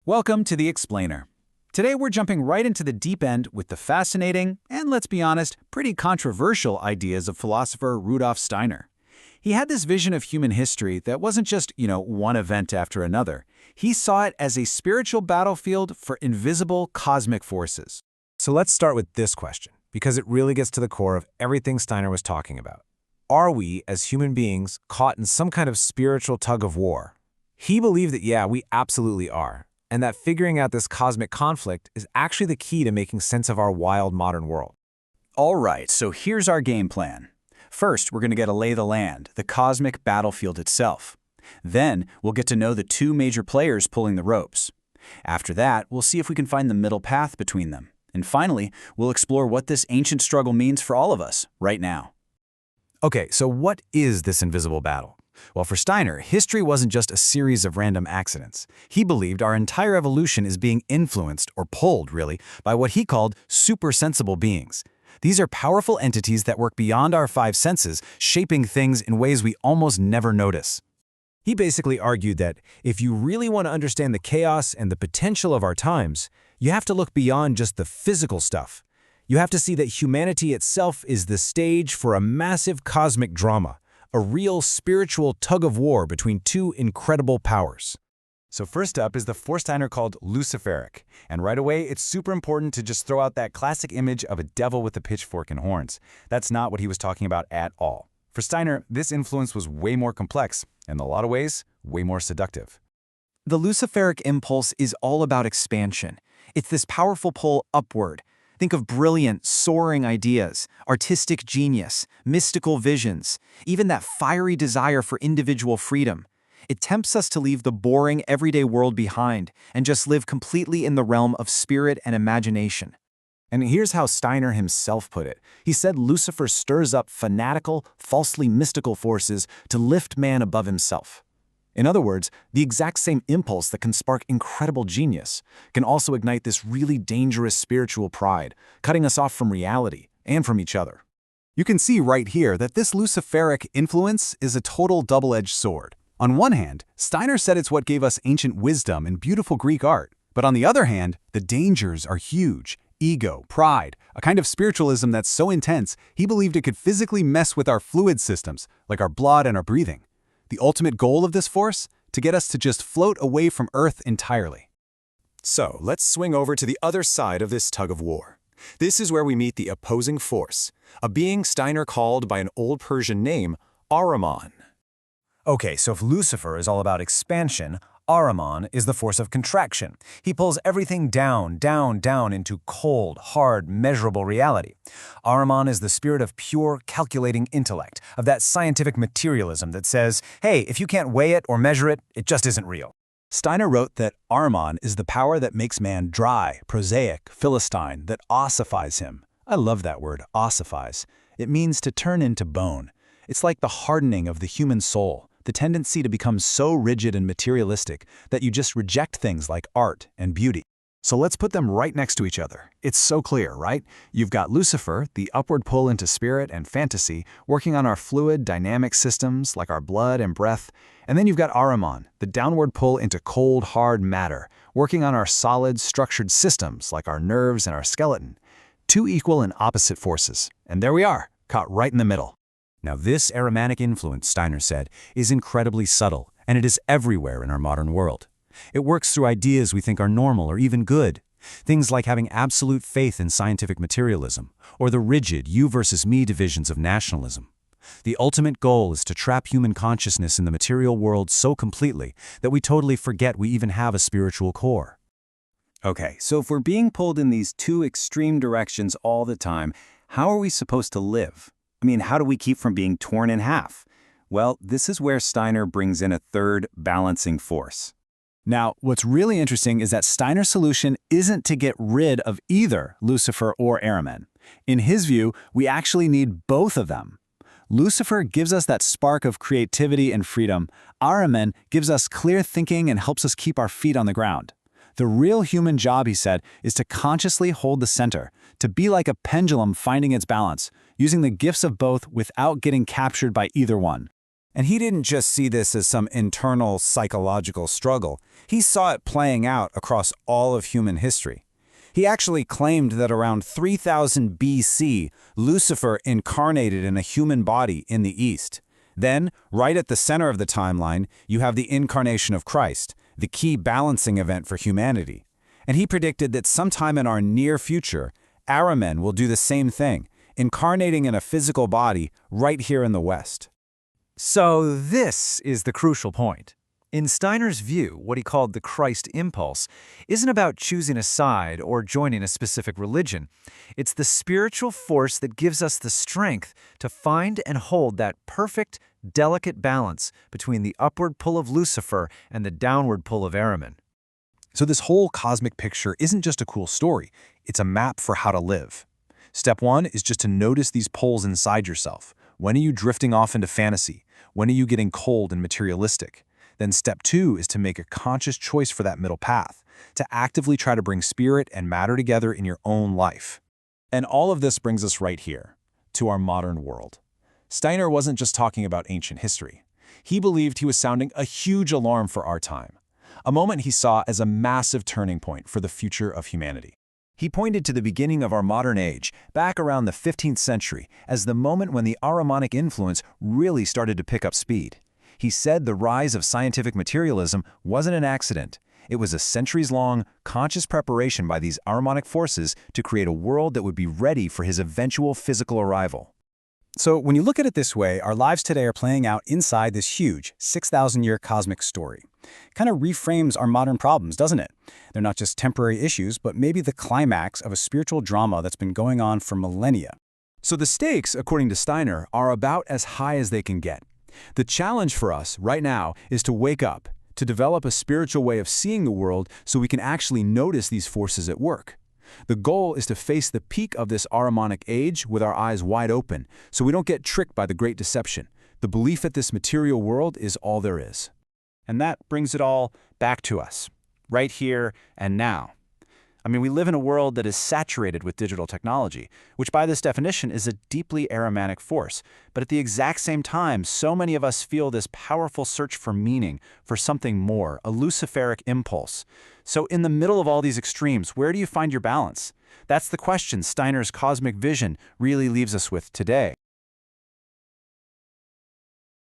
Welcome to The Explainer. Today we're jumping right into the deep end with the fascinating, and let's be honest, pretty controversial ideas of philosopher Rudolf Steiner. He had this vision of human history that wasn't just, one event after another. He saw it as a spiritual battlefield for invisible cosmic forces. So let's start with this question, because it really gets to the core of everything Steiner was talking about. Are we, as human beings, caught in some kind of spiritual tug of war? He believed that, yeah, we absolutely are, and that figuring out this cosmic conflict is actually the key to making sense of our wild modern world. All right, so here's our game plan. First, we're going to get a lay of the land, the cosmic battlefield itself. Then, we'll get to know the two major players pulling the ropes. After that, we'll see if we can find the middle path between them. And finally, we'll explore what this ancient struggle means for all of us right now. Okay, so what is this invisible battle? Well, for Steiner, history wasn't just a series of random accidents. He believed our entire evolution is being influenced, or pulled, really, by what he called supersensible beings. These are powerful entities that work beyond our five senses, shaping things in ways we almost never notice. He basically argued that if you really want to understand the chaos and the potential of our times, you have to look beyond just the physical stuff. You have to see that humanity itself is the stage for a massive cosmic drama, a real spiritual tug of war between two incredible powers. So first up is the force Steiner called Luciferic, and right away it's super important to just throw out that classic image of a devil with a pitchfork and horns. That's not what he was talking about at all. For Steiner, this influence was way more complex, and in a lot of ways, way more seductive. The Luciferic impulse is all about expansion. It's this powerful pull upward. Think of brilliant, soaring ideas, artistic genius, mystical visions, even that fiery desire for individual freedom. It tempts us to leave the boring, everyday world behind and just live completely in the realm of spirit and imagination. And here's how Steiner himself put it. He said Lucifer stirs up fanatical, falsely mystical forces to lift man above himself. In other words, the exact same impulse that can spark incredible genius can also ignite this really dangerous spiritual pride, cutting us off from reality and from each other. You can see right here that this Luciferic influence is a total double-edged sword. On one hand, Steiner said it's what gave us ancient wisdom and beautiful Greek art. But on the other hand, the dangers are huge. Ego, pride, a kind of spiritualism that's so intense, he believed it could physically mess with our fluid systems, like our blood and our breathing. The ultimate goal of this force? To get us to just float away from Earth entirely. So, let's swing over to the other side of this tug of war. This is where we meet the opposing force, a being Steiner called by an old Persian name, Ahriman. Okay, so if Lucifer is all about expansion, Ahriman is the force of contraction. He pulls everything down, down, down into cold, hard, measurable reality. Ahriman is the spirit of pure, calculating intellect, of that scientific materialism that says, hey, if you can't weigh it or measure it, it just isn't real. Steiner wrote that Ahriman is the power that makes man dry, prosaic, philistine, that ossifies him. I love that word, ossifies. It means to turn into bone. It's like the hardening of the human soul. The tendency to become so rigid and materialistic that you just reject things like art and beauty. So let's put them right next to each other. It's so clear, right? You've got Lucifer, the upward pull into spirit and fantasy, working on our fluid, dynamic systems like our blood and breath. And then you've got Ahriman, the downward pull into cold, hard matter, working on our solid, structured systems like our nerves and our skeleton. Two equal and opposite forces. And there we are, caught right in the middle. Now this Ahrimanic influence, Steiner said, is incredibly subtle, and it is everywhere in our modern world. It works through ideas we think are normal or even good. Things like having absolute faith in scientific materialism, or the rigid you versus me divisions of nationalism. The ultimate goal is to trap human consciousness in the material world so completely that we totally forget we even have a spiritual core. Okay, so if we're being pulled in these two extreme directions all the time, how are we supposed to live? I mean, how do we keep from being torn in half? Well, this is where Steiner brings in a third balancing force. Now, what's really interesting is that Steiner's solution isn't to get rid of either Lucifer or Ahriman. In his view, we actually need both of them. Lucifer gives us that spark of creativity and freedom. Ahriman gives us clear thinking and helps us keep our feet on the ground. The real human job, he said, is to consciously hold the center, to be like a pendulum finding its balance, using the gifts of both without getting captured by either one. And he didn't just see this as some internal psychological struggle. He saw it playing out across all of human history. He actually claimed that around 3000 BC, Lucifer incarnated in a human body in the East. Then, right at the center of the timeline, you have the incarnation of Christ, the key balancing event for humanity. And he predicted that sometime in our near future, Ahriman will do the same thing, incarnating in a physical body right here in the West. So this is the crucial point. In Steiner's view, what he called the Christ impulse isn't about choosing a side or joining a specific religion. It's the spiritual force that gives us the strength to find and hold that perfect, delicate balance between the upward pull of Lucifer and the downward pull of Ahriman. So this whole cosmic picture isn't just a cool story, it's a map for how to live. Step 1 is just to notice these poles inside yourself. When are you drifting off into fantasy? When are you getting cold and materialistic? Then step 2 is to make a conscious choice for that middle path, to actively try to bring spirit and matter together in your own life. And all of this brings us right here, to our modern world. Steiner wasn't just talking about ancient history. He believed he was sounding a huge alarm for our time, a moment he saw as a massive turning point for the future of humanity. He pointed to the beginning of our modern age, back around the 15th century, as the moment when the Ahrimanic influence really started to pick up speed. He said the rise of scientific materialism wasn't an accident. It was a centuries-long, conscious preparation by these Ahrimanic forces to create a world that would be ready for his eventual physical arrival. So when you look at it this way, our lives today are playing out inside this huge, 6,000-year cosmic story. Kind of reframes our modern problems, doesn't it? They're not just temporary issues, but maybe the climax of a spiritual drama that's been going on for millennia. So the stakes, according to Steiner, are about as high as they can get. The challenge for us right now is to wake up, to develop a spiritual way of seeing the world so we can actually notice these forces at work. The goal is to face the peak of this Ahrimanic age with our eyes wide open, so we don't get tricked by the great deception. The belief that this material world is all there is. And that brings it all back to us, right here and now. I mean, we live in a world that is saturated with digital technology, which by this definition is a deeply Ahrimanic force. But at the exact same time, so many of us feel this powerful search for meaning, for something more, a Luciferic impulse. So in the middle of all these extremes, where do you find your balance? That's the question Steiner's cosmic vision really leaves us with today.